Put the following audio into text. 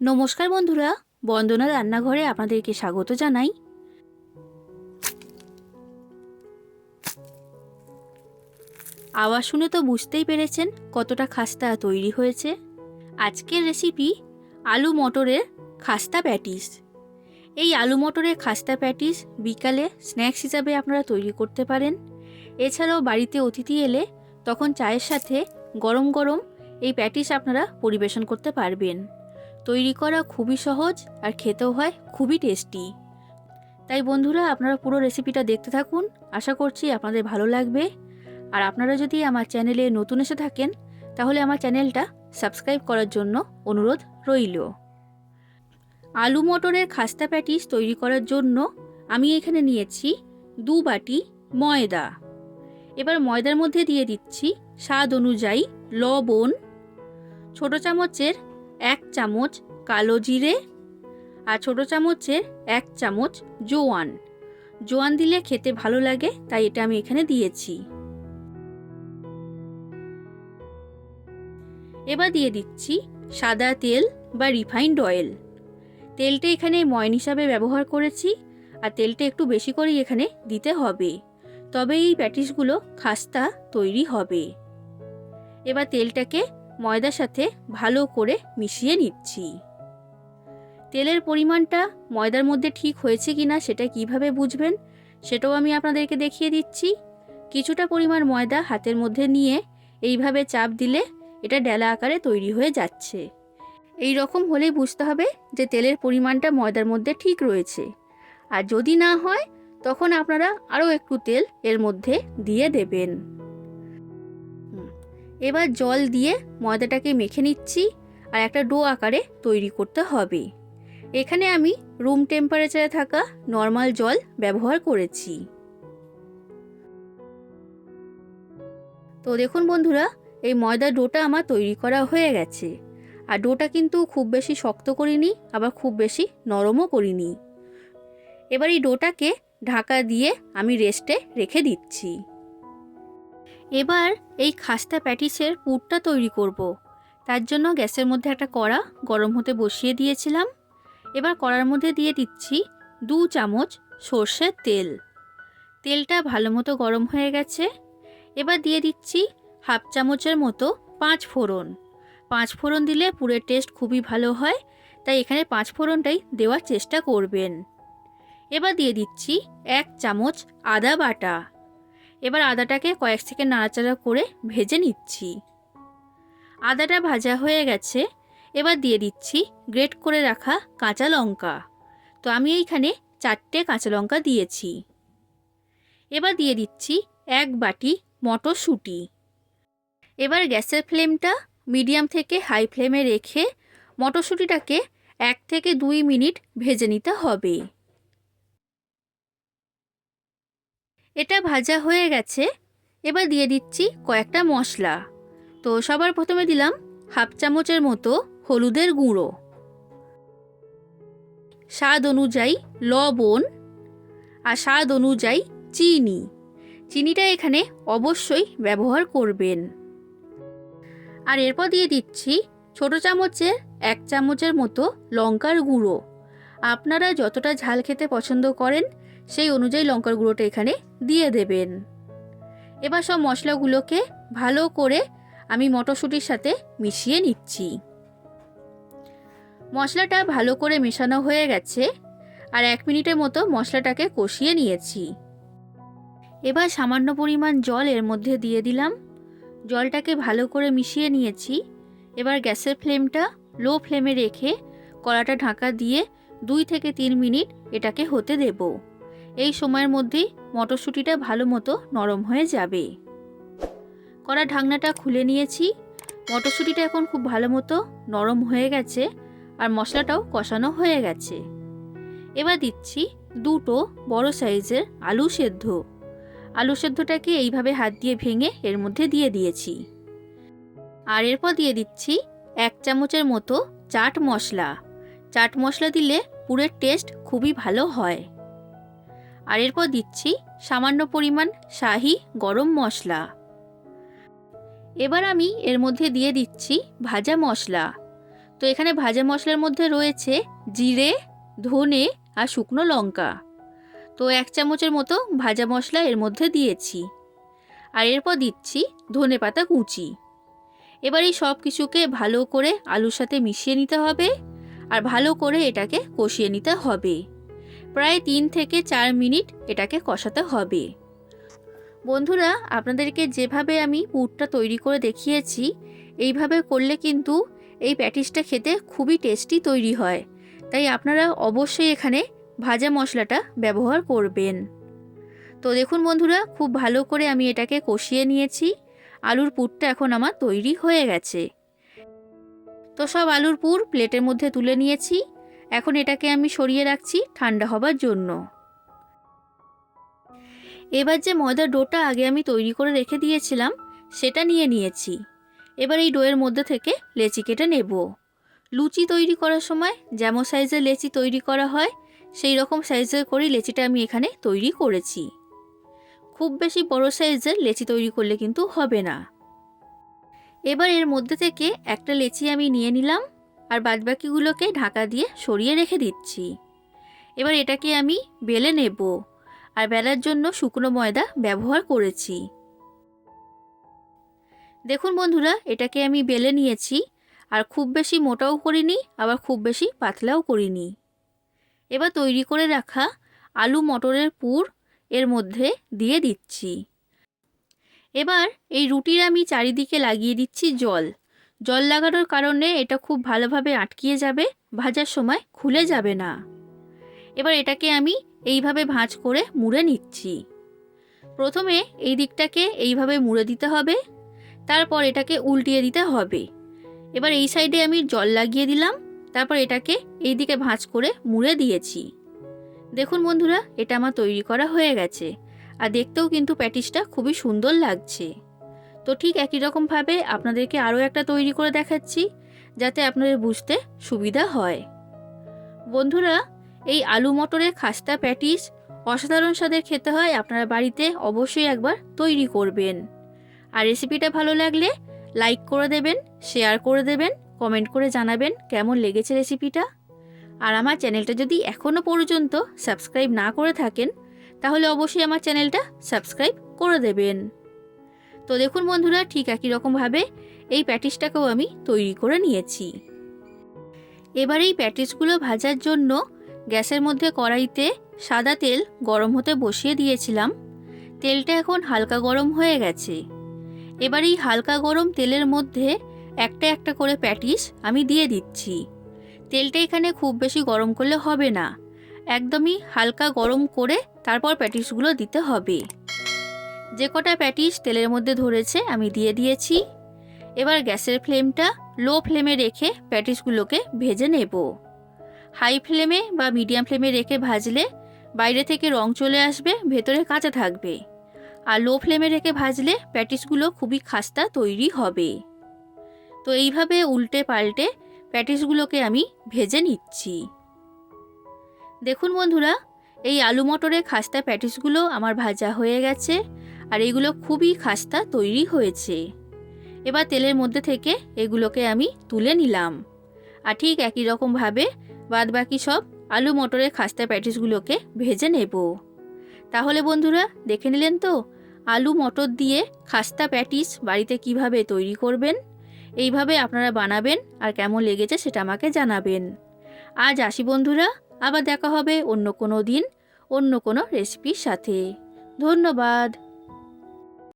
নমস্কার বন্ধুরা, বন্দনা রান্নাঘরে আপনাদেরকে স্বাগত জানাই। আওয়াজ শুনে তো বুঝতেই পেরেছেন কতটা খাস্তা তৈরি হয়েছে। আজকের রেসিপি আলু মটরের খাস্তা প্যাটিস। এই আলু মটরের খাস্তা প্যাটিস বিকালে স্ন্যাক্স হিসাবে আপনারা তৈরি করতে পারেন। এছাড়াও বাড়িতে অতিথি এলে তখন চায়ের সাথে গরম গরম এই প্যাটিস আপনারা পরিবেশন করতে পারবেন। তৈরি করা খুবই সহজ আর খেতেও হয় খুবই টেস্টি। তাই বন্ধুরা, আপনারা পুরো রেসিপিটা দেখতে থাকুন, আশা করছি আপনাদের ভালো লাগবে। আর আপনারা যদি আমার চ্যানেলে নতুন এসে থাকেন তাহলে আমার চ্যানেলটা সাবস্ক্রাইব করার জন্য অনুরোধ রইল। আলু মটরের খাস্তা প্যাটিস তৈরি করার জন্য আমি এখানে নিয়েছি 2 বাটি ময়দা। এবার ময়দার মধ্যে দিয়ে দিচ্ছি স্বাদ অনুযায়ী লবণ, ছোট চামচের 1 চামচ কালো জিরে আর ছোট চামচের 1 চামচ জোয়ান। জোয়ান দিলে খেতে ভালো লাগে, তাই এটা আমি এখানে দিয়েছি। এবার দিয়ে দিচ্ছি সাদা তেল বা রিফাইন্ড অয়েল। তেলটা এখানে ময়ন হিসাবে ব্যবহার করেছি, আর তেলটা একটু বেশি করেই এখানে দিতে হবে, তবে এই প্যাটিসগুলো খাস্তা তৈরি হবে। এবার তেলটাকে ময়দার সাথে ভালো করে মিশিয়ে নিচ্ছি। তেলের পরিমাণটা ময়দার মধ্যে ঠিক হয়েছে কিনা সেটা কিভাবে বুঝবেন সেটাও আমি আপনাদেরকে দেখিয়ে দিচ্ছি। কিছুটা পরিমাণ ময়দা হাতের মধ্যে নিয়ে এইভাবে চাপ দিলে এটা ডেলা আকারে তৈরি হয়ে যাচ্ছে। এই রকম হলেই বুঝতে হবে যে তেলের পরিমাণটা ময়দার মধ্যে ঠিক রয়েছে। আর যদি না হয় তখন আপনারা আরও একটু তেল এর মধ্যে দিয়ে দেবেন। এবার জল দিয়ে ময়দাটাকে মেখে নিচ্ছি, আর একটা ডো আকারে তৈরি করতে হবে। এখানে আমি রুম টেম্পারেচারে থাকা নর্মাল জল ব্যবহার করেছি। তো দেখুন বন্ধুরা, এই ময়দার ডোটা আমার তৈরি করা হয়ে গেছে। আর ডোটা কিন্তু খুব বেশি শক্ত করিনি, আবার খুব বেশি নরমও করিনি। এবার এই ডোটাকে ঢাকা দিয়ে আমি রেস্টে রেখে দিচ্ছি। এবার এই খাস্তা প্যাটিসের পুরটা তৈরি করব। তার জন্য গ্যাসের মধ্যে একটা কড়া গরম হতে বসিয়ে দিয়েছিলাম। এবার কড়ার মধ্যে দিয়ে দিচ্ছি 2 চামচ সর্ষের তেল। তেলটা ভালো মতো গরম হয়ে গেছে। এবার দিয়ে দিচ্ছি 1/2 চামচের মতো 5 ফোড়ন। 5 ফোড়ন দিলে পুরের টেস্ট খুবই ভালো হয়, তাই এখানে 5 ফোড়নটাই দেওয়ার চেষ্টা করবেন। এবার দিয়ে দিচ্ছি 1 চামচ আদা বাটা। এবার আদাটাকে কয়েক সেকেন্ড নাড়াচাড়া করে ভেজে নিচ্ছি। আদাটা ভাজা হয়ে গেছে। এবার দিয়ে দিচ্ছি গ্রেট করে রাখা কাঁচা লঙ্কা। তো আমি এইখানে 4টে কাঁচা লঙ্কা দিয়েছি। এবার দিয়ে দিচ্ছি 1 বাটি মটরশুঁটি। এবার গ্যাসের ফ্লেমটা মিডিয়াম থেকে হাই ফ্লেমে রেখে মটরশুঁটিটাকে 1 থেকে 2 মিনিট ভেজে নিতে হবে। এটা ভাজা হয়ে গেছে। এবার দিয়ে দিচ্ছি কয়েকটা মশলা। তো সবার প্রথমে দিলাম 1/2 চামচের মতো হলুদের গুঁড়ো, স্বাদ অনুযায়ী লবণ আর স্বাদ অনুযায়ী চিনি। চিনিটা এখানে অবশ্যই ব্যবহার করবেন। আর এরপর দিয়ে দিচ্ছি ছোট চামচের 1 চামচের মতো লঙ্কার গুঁড়ো। আপনারা যতটা ঝাল খেতে পছন্দ করেন সেই অনুযায়ী লঙ্কার গুঁড়োটা এখানে দিয়ে দেবেন। এবার সব মশলাগুলোকে ভালো করে আমি মটরশুঁটির সাথে মিশিয়ে নিচ্ছি। মশলাটা ভালো করে মেশানো হয়ে গেছে, আর 1 মিনিটের মতো মশলাটাকে কষিয়ে নিয়েছি। এবার সামান্য পরিমাণ জল এর মধ্যে দিয়ে দিলাম। জলটাকে ভালো করে মিশিয়ে নিয়েছি। এবার গ্যাসের ফ্লেমটা লো ফ্লেমে রেখে কড়াটা ঢাকা দিয়ে 2 থেকে 3 মিনিট এটাকে হতে দেব। এই সময়ের মধ্যেই মটরশুঁটিটা ভালো মতো নরম হয়ে যাবে। কড়ার ঢাকনাটা খুলে নিয়েছি। মটরশুঁটিটা এখন খুব ভালো মতো নরম হয়ে গেছে, আর মশলাটাও কষানো হয়ে গেছে। এবার দিচ্ছি 2টো বড় সাইজের আলু সেদ্ধ। আলু সেদ্ধটাকে এইভাবে হাত দিয়ে ভেঙে এর মধ্যে দিয়ে দিয়েছি। আর এরপর দিয়ে দিচ্ছি 1 চামচের মতো চাট মশলা। চাট মশলা দিলে পুরের টেস্ট খুবই ভালো হয়। আর এরপর দিচ্ছি সামান্য পরিমাণ শাহি গরম মশলা। এবার আমি এর মধ্যে দিয়ে দিচ্ছি ভাজা মশলা। তো এখানে ভাজা মশলার মধ্যে রয়েছে জিরে, ধনে আর শুকনো লঙ্কা। তো 1 চামচের মতো ভাজা মশলা এর মধ্যে দিয়েছি। আর এরপর দিচ্ছি ধনেপাতা কুচি। এবার এই সব কিছুকে ভালো করে আলুর সাথে মিশিয়ে নিতে হবে আর ভালো করে এটাকে কষিয়ে নিতে হবে। প্রায় 3 থেকে 4 মিনিট এটাকে কষাতে হবে। বন্ধুরা, আপনাদেরকে যেভাবে আমি পুরটা তৈরি করে দেখিয়েছি এইভাবে করলে কিন্তু এই প্যাটিসটা খেতে খুবই টেস্টি তৈরি হয়। তাই আপনারা অবশ্যই এখানে ভাজা মশলাটা ব্যবহার করবেন। তো দেখুন বন্ধুরা, খুব ভালো করে আমি এটাকে কষিয়ে নিয়েছি। আলুর পুরটা এখন আমার তৈরি হয়ে গেছে। তো সব আলুর পুর প্লেটের মধ্যে তুলে নিয়েছি। এখন এটাকে আমি সরিয়ে রাখছি ঠান্ডা হবার জন্য। এবার যে ময়দার ডোটা আগে আমি তৈরি করে রেখে দিয়েছিলাম সেটা নিয়ে নিয়েছি। এবার এই ডোয়ের মধ্যে থেকে লেচি কেটে নেব। লুচি তৈরি করার সময় যেমন সাইজের লেচি তৈরি করা হয় সেই রকম সাইজের করে লেচিটা আমি এখানে তৈরি করেছি। খুব বেশি বড় সাইজের লেচি তৈরি করলে কিন্তু হবে না। এবার এর মধ্যে থেকে একটা লেচি আমি নিয়ে নিলাম আর বাদবাকিগুলোকে ঢাকা দিয়ে সরিয়ে রেখে দিচ্ছি। এবার এটাকে আমি বেলে নেব আর বেলার জন্য শুকনো ময়দা ব্যবহার করেছি। দেখুন বন্ধুরা, এটাকে আমি বেলে নিয়েছি আর খুব বেশি মোটাও করিনি আবার খুব বেশি পাতলাও করিনি। এবার তৈরি করে রাখা আলু মটরের পুর এর মধ্যে দিয়ে দিচ্ছি। এবার এই রুটির আমি চারিদিকে লাগিয়ে দিচ্ছি জল। জল লাগানোর কারণে এটা খুব ভালোভাবে আটকিয়ে যাবে, ভাজার সময় খুলে যাবে না। এবার এটাকে আমি এইভাবে ভাঁজ করে মুড়ে নিচ্ছি। প্রথমে এই দিকটাকে এইভাবে মুড়ে দিতে হবে, তারপর এটাকে উল্টিয়ে দিতে হবে। এবার এই সাইডে আমি জল লাগিয়ে দিলাম, তারপর এটাকে এই দিকে ভাঁজ করে মুড়ে দিয়েছি। দেখুন বন্ধুরা, এটা আমার তৈরি করা হয়ে গেছে আর দেখতেও কিন্তু প্যাটিসটা খুবই সুন্দর লাগছে। তো ঠিক একই রকমভাবে আপনাদেরকে আরও একটা তৈরি করে দেখাচ্ছি যাতে আপনাদের বুঝতে সুবিধা হয়। বন্ধুরা, এই আলু মটরের খাস্তা প্যাটিস অসাধারণ স্বাদের খেতে হয়। আপনারা বাড়িতে অবশ্যই একবার তৈরি করবেন। আর রেসিপিটা ভালো লাগলে লাইক করে দেবেন, শেয়ার করে দেবেন, কমেন্ট করে জানাবেন কেমন লেগেছে রেসিপিটা। আর আমার চ্যানেলটা যদি এখনও পর্যন্ত সাবস্ক্রাইব না করে থাকেন তাহলে অবশ্যই আমার চ্যানেলটা সাবস্ক্রাইব করে দেবেন। তো দেখুন বন্ধুরা, ঠিক একই রকমভাবে এই প্যাটিসটাকেও আমি তৈরি করে নিয়েছি। এবার এই প্যাটিসগুলো ভাজার জন্য গ্যাসের মধ্যে কড়াইতে সাদা তেল গরম হতে বসিয়ে দিয়েছিলাম। তেলটা এখন হালকা গরম হয়ে গেছে। এবার এই হালকা গরম তেলের মধ্যে একটা একটা করে প্যাটিস আমি দিয়ে দিচ্ছি। তেলটা এখানে খুব বেশি গরম করলে হবে না, একদমই হালকা গরম করে তারপর প্যাটিসগুলো দিতে হবে। যে কটা প্যাটিস তেলের মধ্যে ধরেছে আমি দিয়ে দিয়েছি। এবার গ্যাসের ফ্লেমটা লো ফ্লেমে রেখে প্যাটিসগুলোকে ভেজে নেব। হাই ফ্লেমে বা মিডিয়াম ফ্লেমে রেখে ভাজলে বাইরে থেকে রং চলে আসবে, ভেতরে কাঁচা থাকবে। আর লো ফ্লেমে রেখে ভাজলে প্যাটিসগুলো খুবই খাস্তা তৈরি হবে। তো এইভাবে উল্টে পাল্টে প্যাটিসগুলোকে আমি ভেজে নিচ্ছি। দেখুন বন্ধুরা, এই আলু মটরের খাস্তা প্যাটিসগুলো আমার ভাজা হয়ে গেছে আর এগুলো খুবই খাস্তা তৈরি হয়েছে। এবার তেলের মধ্যে থেকে এগুলোকে আমি তুলে নিলাম আর ঠিক একই রকমভাবে বাদবাকি সব আলু মটরের খাস্তা প্যাটিসগুলোকে ভেজে নেব। তাহলে বন্ধুরা, দেখে নিলেন তো আলু মটর দিয়ে খাস্তা প্যাটিস বাড়িতে কিভাবে তৈরি করবেন। এইভাবে আপনারা বানাবেন আর কেমন লেগেছে সেটা আমাকে জানাবেন। আজ আসি বন্ধুরা, আবার দেখা হবে অন্য কোনো দিন অন্য কোনো রেসিপির সাথে। ধন্যবাদ।